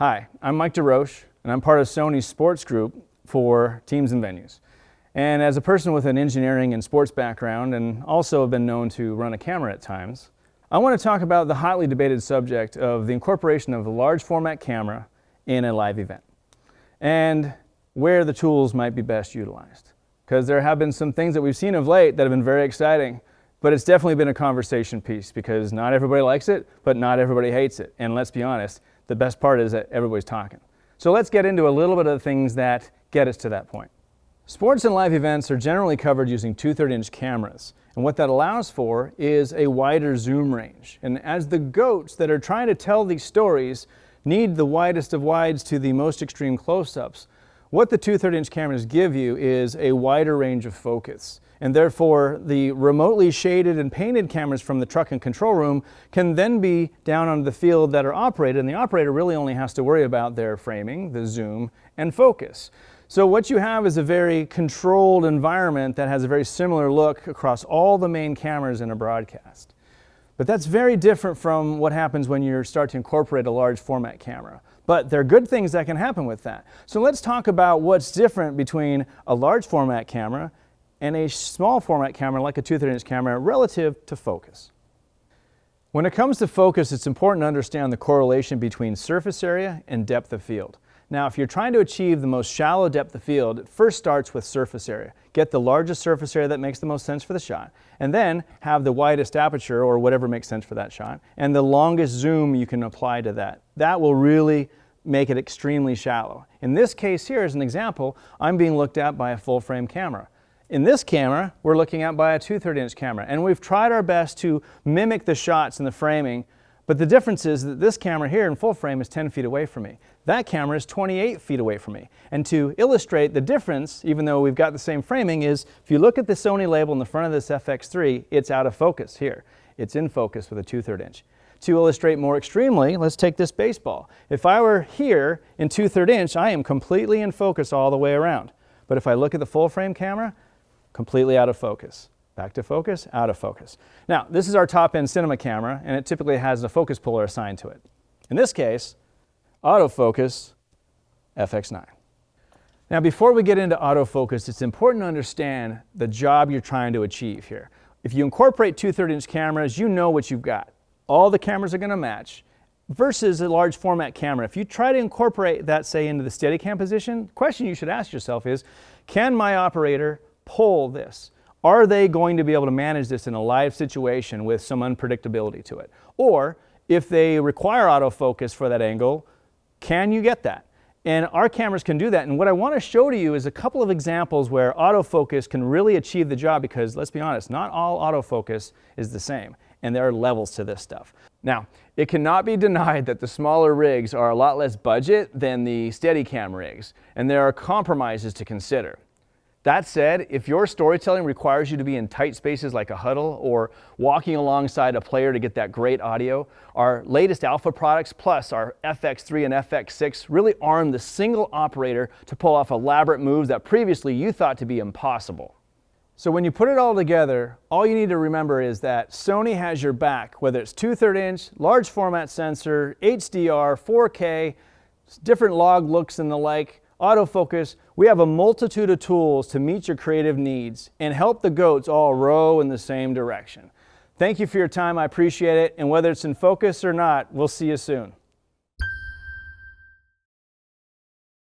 Hi, I'm Mike DeRoche, and I'm part of Sony's sports group for teams and venues. And as a person with an engineering and sports background, and also have been known to run a camera at times, I want to talk about the hotly debated subject of the incorporation of a large format camera in a live event, and where the tools might be best utilized. Because there have been some things that we've seen of late that have been very exciting, but it's definitely been a conversation piece because not everybody likes it, but not everybody hates it. And let's be honest, the best part is that everybody's talking. So let's get into a little bit of the things that get us to that point. Sports and live events are generally covered using 2/3" cameras. And what that allows for is a wider zoom range. And as the GOATs that are trying to tell these stories need the widest of wides to the most extreme close-ups, what the 2/3" cameras give you is a wider range of focus. And therefore, the remotely shaded and painted cameras from the truck and control room can then be down on the field that are operated, and the operator really only has to worry about their framing, the zoom, and focus. So what you have is a very controlled environment that has a very similar look across all the main cameras in a broadcast. But that's very different from what happens when you start to incorporate a large format camera. But there are good things that can happen with that. So let's talk about what's different between a large format camera and a small format camera like a 2/3" camera relative to focus. When it comes to focus, it's important to understand the correlation between surface area and depth of field. Now, if you're trying to achieve the most shallow depth of field, it first starts with surface area. Get the largest surface area that makes the most sense for the shot, and then have the widest aperture or whatever makes sense for that shot, and the longest zoom you can apply to that. That will really make it extremely shallow. In this case here, as an example, I'm being looked at by a full frame camera. In this camera, we're looking at by a 2/3" camera, and we've tried our best to mimic the shots and the framing, but the difference is that this camera here in full frame is 10 feet away from me. That camera is 28 feet away from me. And to illustrate the difference, even though we've got the same framing, is if you look at the Sony label in the front of this FX3, it's out of focus here. It's in focus with a 2/3". To illustrate more extremely, let's take this baseball. If I were here in 2/3", I am completely in focus all the way around. But if I look at the full frame camera, completely out of focus. Back to focus, out of focus. Now, this is our top-end cinema camera, and it typically has a focus puller assigned to it. In this case, autofocus FX9. Now, before we get into autofocus, it's important to understand the job you're trying to achieve here. If you incorporate 2/3" cameras, you know what you've got. All the cameras are going to match. Versus a large format camera, if you try to incorporate that, say, into the Steadicam position, the question you should ask yourself is, can my operator pull this? Are they going to be able to manage this in a live situation with some unpredictability to it? Or if they require autofocus for that angle, can you get that? And our cameras can do that. And what I want to show to you is a couple of examples where autofocus can really achieve the job, because let's be honest, not all autofocus is the same. And there are levels to this stuff. Now, it cannot be denied that the smaller rigs are a lot less budget than the Steadicam rigs, and there are compromises to consider. That said, if your storytelling requires you to be in tight spaces like a huddle or walking alongside a player to get that great audio, our latest alpha products plus our FX3 and FX6 really arm the single operator to pull off elaborate moves that previously you thought to be impossible. So when you put it all together, all you need to remember is that Sony has your back, whether it's 2/3", large format sensor, HDR, 4K, different log looks and the like, autofocus. We have a multitude of tools to meet your creative needs and help the GOATs all row in the same direction. Thank you for your time. I appreciate it. And whether it's in focus or not, we'll see you soon.